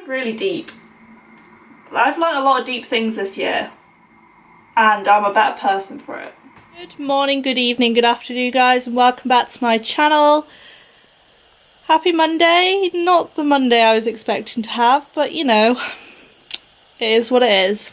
really deep. I've learned a lot of deep things this year, and I'm a better person for it. Good morning, good evening, good afternoon guys, and welcome back to my channel. Happy Monday. Not the Monday I was expecting to have, but you know, it is what it is.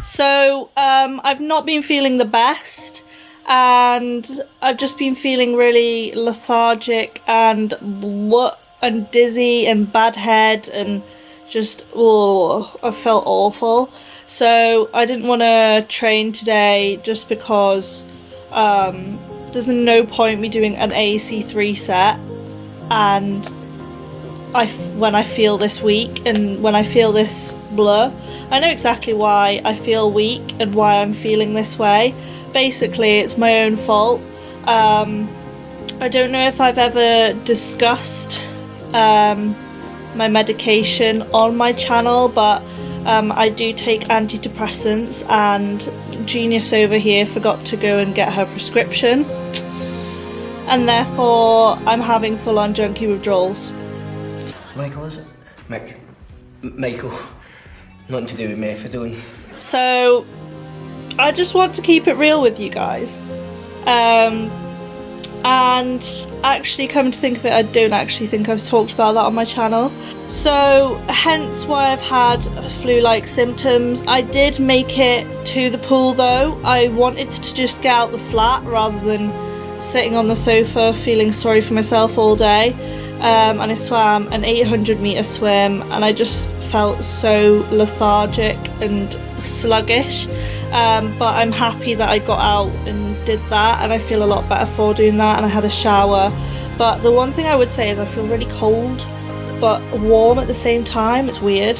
So I've not been feeling the best, and I've just been feeling really lethargic and dizzy and bad head, and just, oh, I felt awful. So I didn't want to train today just because there's no point me doing an AEC3 set and when I feel this weak and when I feel this blur. I know exactly why I feel weak and why I'm feeling this way. Basically, it's my own fault. I don't know if I've ever discussed my medication on my channel, but I do take antidepressants, and Genius over here forgot to go and get her prescription, and therefore I'm having full-on junkie withdrawals. Michael, is it? Michael. Nothing to do with methadone. So I just want to keep it real with you guys. And actually, come to think of it, I don't actually think I've talked about that on my channel. So hence why I've had flu-like symptoms. I did make it to the pool though. I wanted to just get out the flat rather than sitting on the sofa feeling sorry for myself all day. And I swam an 800-meter swim, and I just felt so lethargic and sluggish. But I'm happy that I got out and did that, and I feel a lot better for doing that, and I had a shower. But the one thing I would say is I feel really cold but warm at the same time. It's weird.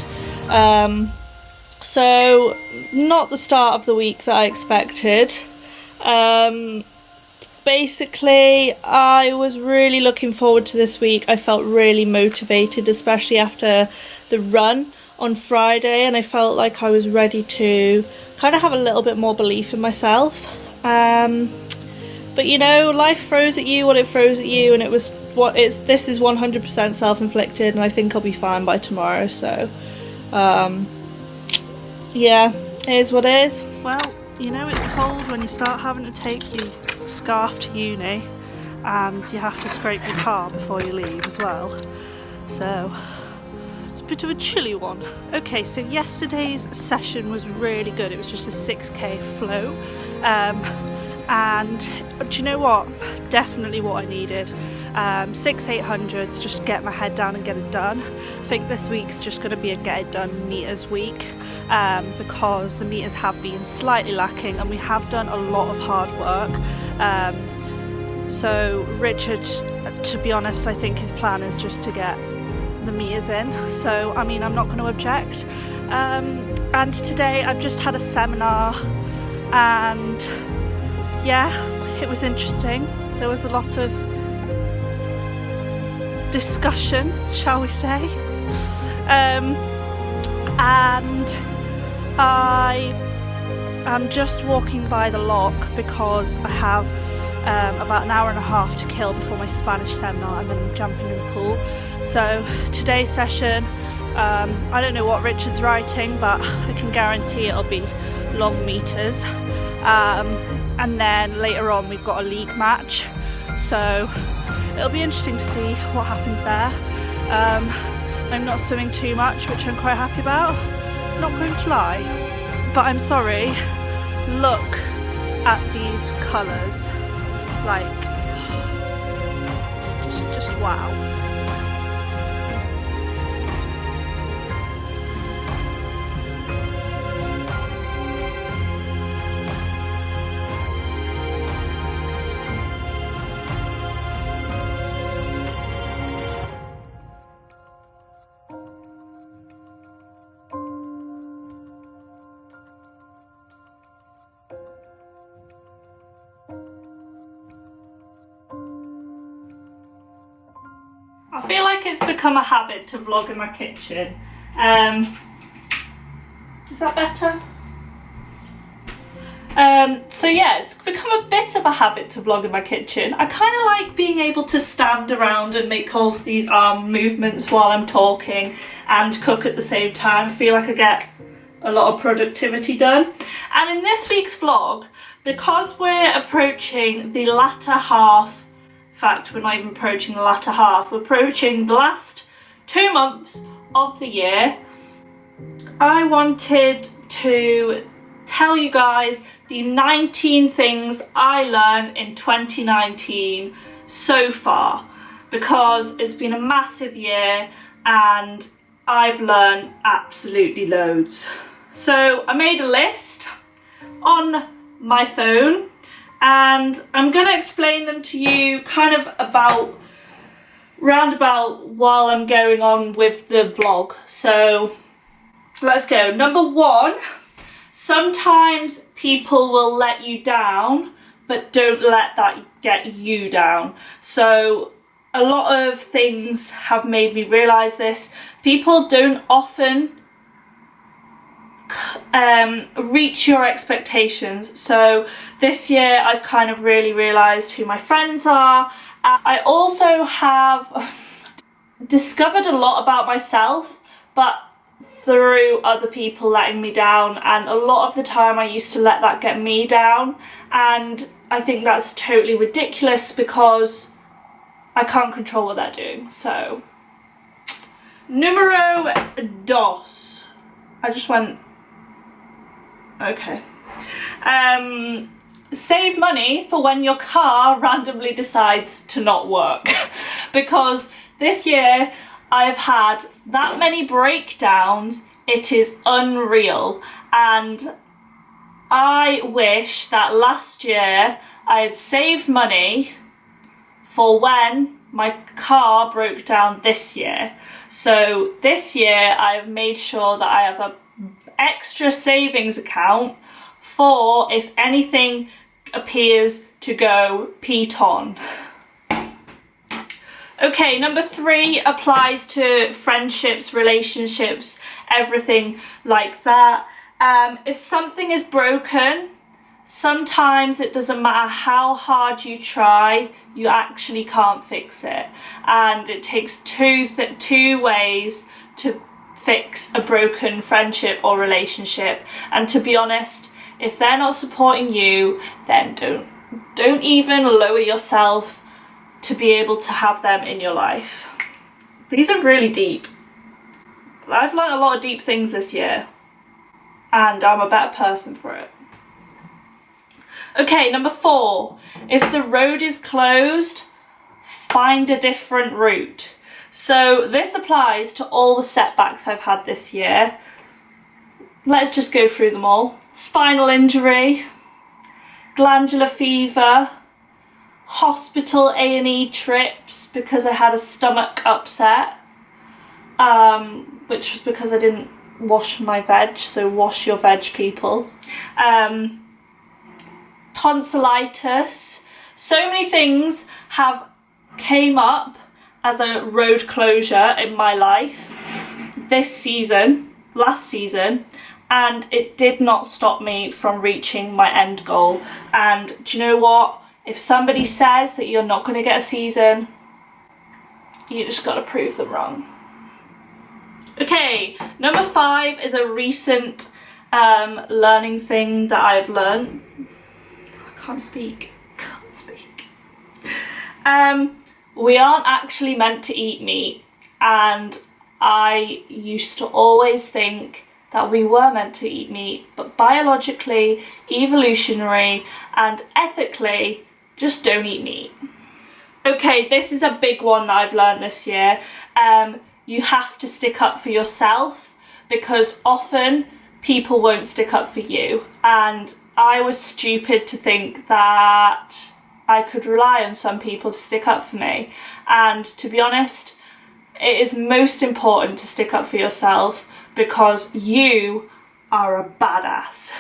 So not the start of the week that I expected. Basically, I was really looking forward to this week. I felt really motivated, especially after the run on Friday, and I felt like I was ready to kind of have a little bit more belief in myself. But you know, life throws at you what it throws at you, and this is 100% self-inflicted, and I think I'll be fine by tomorrow. So yeah, it is what it is. Well, you know, it's cold when you start having to take your scarf to uni, and you have to scrape your car before you leave as well. So it's a bit of a chilly one. Okay, so yesterday's session was really good. It was just a 6k flow, and do you know what? Definitely what I needed. 6-800s, just get my head down and get it done. I think this week's just going to be a get it done meters week, because the meters have been slightly lacking, and we have done a lot of hard work. So Richard, to be honest, I think his plan is just to get the meters in. So I mean, I'm not going to object. And today I've just had a seminar, and yeah, it was interesting. There was a lot of discussion, shall we say, and I am just walking by the lock because I have about an hour and a half to kill before my Spanish seminar, and then I'm jumping in the pool. So today's session, I don't know what Richard's writing, but I can guarantee it'll be long meters, and then later on we've got a league match, so it'll be interesting to see what happens there. I'm not swimming too much, which I'm quite happy about, not going to lie, but I'm sorry, look at these colours, like, just wow. I feel like it's become a habit to vlog in my kitchen. Is that better? So yeah, it's become a bit of a habit to vlog in my kitchen. I kind of like being able to stand around and make all these arm movements while I'm talking and cook at the same time. I feel like I get a lot of productivity done. And in this week's vlog, because we're approaching the latter half, in fact we're not even approaching the latter half, we're approaching the last 2 months of the year, I wanted to tell you guys the 19 things I learned in 2019 so far, because it's been a massive year and I've learned absolutely loads. So I made a list on my phone and I'm going to explain them to you kind of roundabout while I'm going on with the vlog. So let's go. Number 1, sometimes people will let you down, but don't let that get you down. So a lot of things have made me realise this. People don't often reach your expectations. So this year I've kind of really realised who my friends are. I also have discovered a lot about myself, but through other people letting me down, and a lot of the time I used to let that get me down, and I think that's totally ridiculous because I can't control what they're doing. So numero dos. I just went okay. Save money for when your car randomly decides to not work. Because this year I've had that many breakdowns, it is unreal. And I wish that last year I had saved money for when my car broke down this year. So this year I've made sure that I have a extra savings account for if anything appears to go Pete-on. Okay, number 3 applies to friendships, relationships, everything like that. If something is broken, sometimes it doesn't matter how hard you try, you actually can't fix it. And it takes two ways to fix a broken friendship or relationship. And to be honest, if they're not supporting you, then don't even lower yourself to be able to have them in your life. These are really deep. I've learned a lot of deep things this year, and I'm a better person for it. Okay, number 4. If the road is closed, find a different route. So this applies to all the setbacks I've had this year. Let's just go through them all. Spinal injury, glandular fever, hospital A&E trips because I had a stomach upset, which was because I didn't wash my veg, so wash your veg, people. Tonsillitis. So many things have came up as a road closure in my life last season, and it did not stop me from reaching my end goal. And do you know what? If somebody says that you're not going to get a season, you just got to prove them wrong. Okay, number 5 is a recent learning thing that I've learned. I can't speak. We aren't actually meant to eat meat, and I used to always think that we were meant to eat meat, but biologically, evolutionary, and ethically, just don't eat meat. Okay, this is a big one that I've learned this year. You have to stick up for yourself, because often people won't stick up for you. And I was stupid to think that I could rely on some people to stick up for me. And to be honest, it is most important to stick up for yourself, because you are a badass.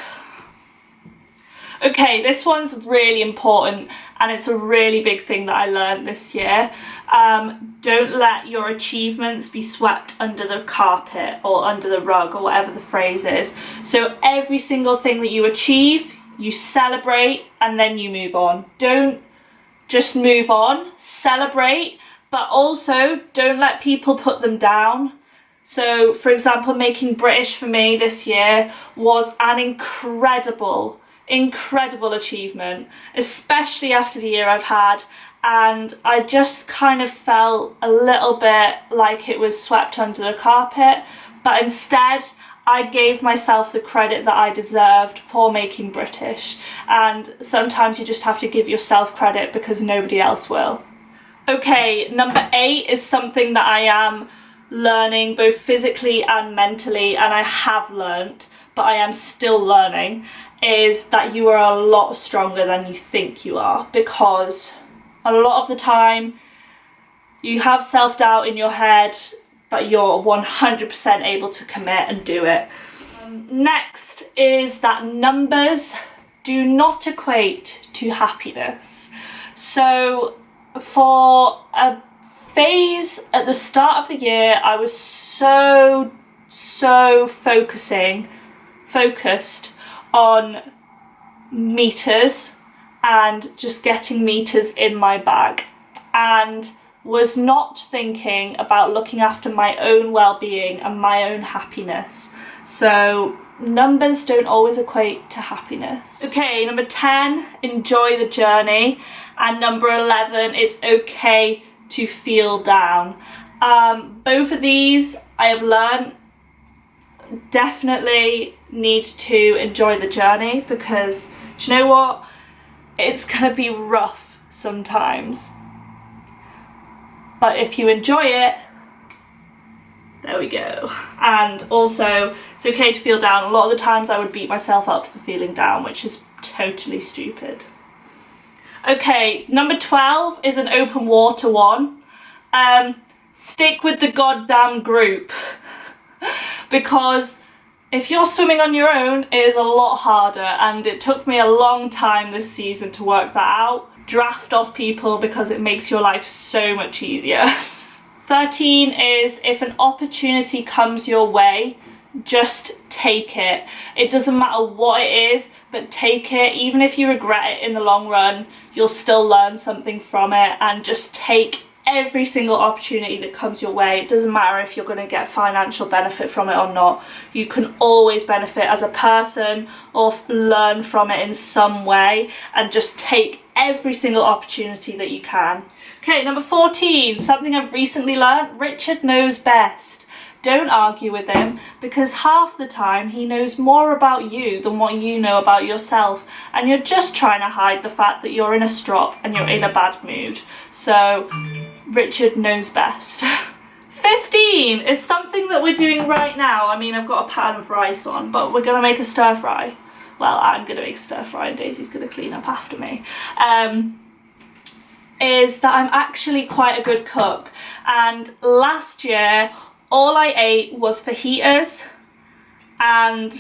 Okay, this one's really important, and it's a really big thing that I learned this year. Don't let your achievements be swept under the carpet or under the rug, or whatever the phrase is. So every single thing that you achieve, You celebrate and then you move on. Don't just move on, celebrate, but also don't let people put them down. So, for example, making British for me this year was an incredible achievement, especially after the year I've had, and I just kind of felt a little bit like it was swept under the carpet, but instead I gave myself the credit that I deserved for making British, and sometimes you just have to give yourself credit because nobody else will. Okay, number 8 is something that I am learning both physically and mentally, and I have learnt, but I am still learning, is that you are a lot stronger than you think you are, because a lot of the time you have self-doubt in your head, but you're 100% able to commit and do it. Next is that numbers do not equate to happiness. So for a phase at the start of the year, I was so focused on meters and just getting meters in my bag, and was not thinking about looking after my own well-being and my own happiness. So numbers don't always equate to happiness. Okay, number 10, enjoy the journey. And number 11, it's okay to feel down. Both of these I have learned definitely need to enjoy the journey, because do you know what? It's gonna be rough sometimes. But if you enjoy it, there we go. And also, it's okay to feel down. A lot of the times I would beat myself up for feeling down, which is totally stupid. Okay, number 12 is an open water one. Stick with the goddamn group. Because if you're swimming on your own, it is a lot harder, and it took me a long time this season to work that out. Draft off people because it makes your life so much easier. 13 is, if an opportunity comes your way, just take it. It doesn't matter what it is, but take it. Even if you regret it in the long run, you'll still learn something from it, and just take every single opportunity that comes your way. It doesn't matter if you're going to get financial benefit from it or not. You can always benefit as a person or learn from it in some way, and just take every single opportunity that you can. Okay, number 14, something I've recently learned. Richard knows best. Don't argue with him, because half the time he knows more about you than what you know about yourself, and you're just trying to hide the fact that you're in a strop and you're in a bad mood. So Richard knows best. 15 is something that we're doing right now. I mean, I've got a pan of rice on, but we're gonna make a stir fry. Well, I'm gonna make a stir fry and Daisy's gonna clean up after me. Is that I'm actually quite a good cook, and last year all I ate was fajitas and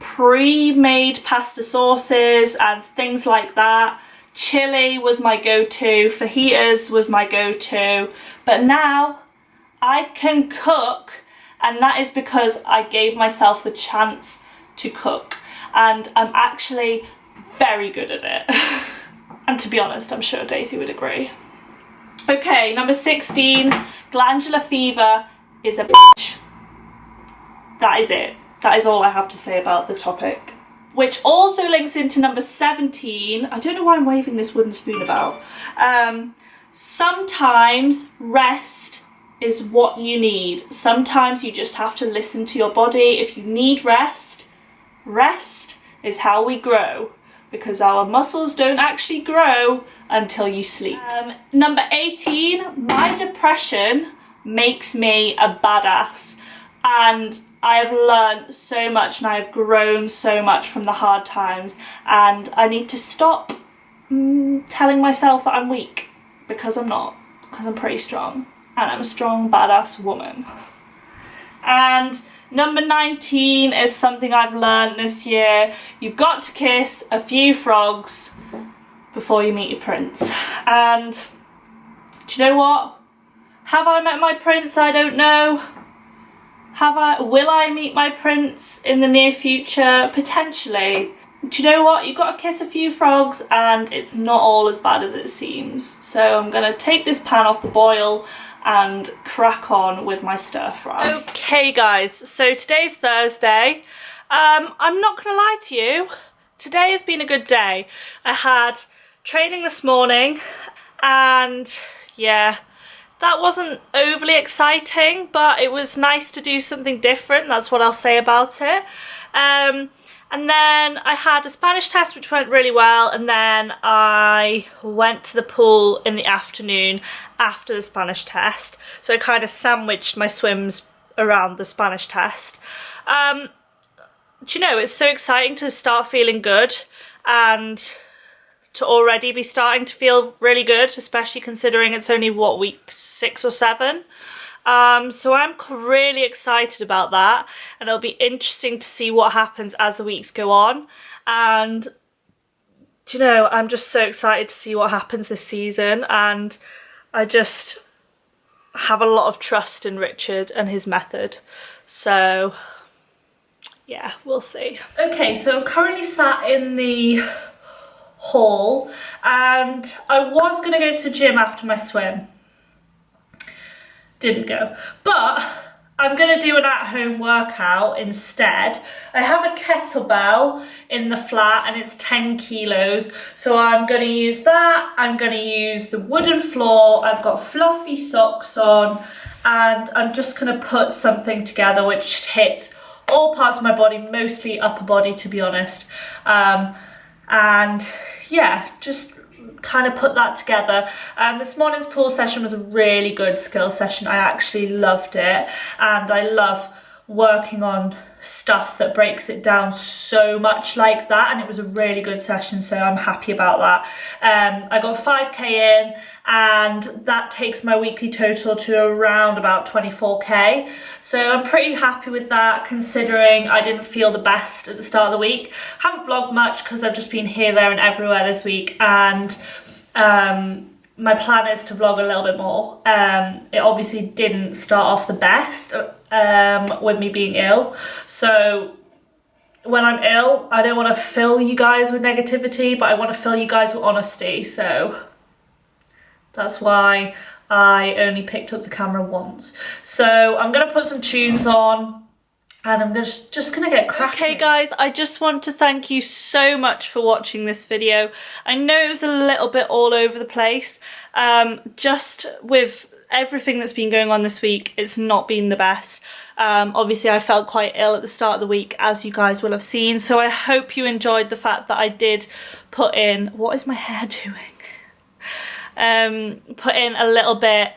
pre-made pasta sauces and things like that. Chili was my go-to, fajitas was my go-to, but now I can cook, and that is because I gave myself the chance to cook, and I'm actually very good at it. And to be honest, I'm sure Daisy would agree. Okay, number 16, glandular fever is a bitch. That is it. That is all I have to say about the topic. Which also links into number 17. I don't know why I'm waving this wooden spoon about. Sometimes rest is what you need. Sometimes you just have to listen to your body. If you need rest, rest is how we grow, because our muscles don't actually grow until you sleep. Number 18, my depression makes me a badass, and I have learned so much and I have grown so much from the hard times, and I need to stop telling myself that I'm weak, because I'm not, because I'm pretty strong, and I'm a strong badass woman. And number 19 is something I've learned this year. You've got to kiss a few frogs before you meet your prince. And do you know what? Have I met my prince? I don't know. Will I meet my prince in the near future? Potentially. do you know what? You've got to kiss a few frogs and it's not all as bad as it seems. So I'm going to take this pan off the boil and crack on with my stir fry. Okay guys, so today's Thursday. I'm not going to lie to you, today has been a good day. I had training this morning and yeah, that wasn't overly exciting, but it was nice to do something different, that's what I'll say about it. And then I had a Spanish test which went really well, and then I went to the pool in the afternoon after the Spanish test. So I kind of sandwiched my swims around the Spanish test. Do you know, it's so exciting to start feeling good and to already be starting to feel really good, especially considering it's only, what, week 6 or 7? So I'm really excited about that, and it'll be interesting to see what happens as the weeks go on. And do you know, I'm just so excited to see what happens this season, and I just have a lot of trust in Richard and his method. So yeah, we'll see. Okay, so I'm currently sat in the hall and I was gonna go to the gym after my swim. Didn't go, but I'm gonna do an at-home workout instead. I have a kettlebell in the flat and it's 10 kilos, so I'm gonna use that. I'm gonna use the wooden floor. I've got fluffy socks on, and I'm just gonna put something together which hits all parts of my body, mostly upper body to be honest. And yeah, just kind of put that together. This morning's pool session was a really good skill session. I actually loved it, and I love working on stuff that breaks it down so much like that, and it was a really good session, so I'm happy about that. I got 5k in, and that takes my weekly total to around about 24k, so I'm pretty happy with that considering I didn't feel the best at the start of the week. Haven't vlogged much because I've just been here, there and everywhere this week, and my plan is to vlog a little bit more. It obviously didn't start off the best with me being ill, so when I'm ill I don't want to fill you guys with negativity, but I want to fill you guys with honesty, so that's why I only picked up the camera once. So I'm gonna put some tunes on and I'm just gonna get cracking. Okay guys, I just want to thank you so much for watching this video. I know it was a little bit all over the place. Just with everything that's been going on this week, it's not been the best. Obviously I felt quite ill at the start of the week, as you guys will have seen, so I hope you enjoyed the fact that I did put in, what is my hair doing? Put in a little bit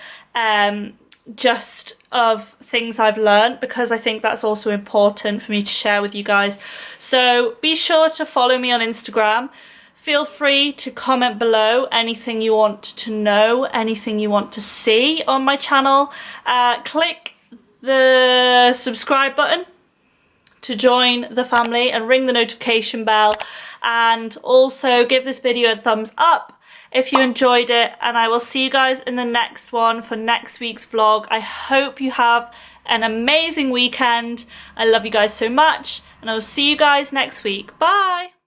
just of things I've learned, because I think that's also important for me to share with you guys. So be sure to follow me on Instagram. Feel free to comment below anything you want to know, anything you want to see on my channel. Click the subscribe button to join the family and ring the notification bell, and also give this video a thumbs up if you enjoyed it, and I will see you guys in the next one for next week's vlog. I hope you have an amazing weekend. I love you guys so much, and I'll see you guys next week. Bye!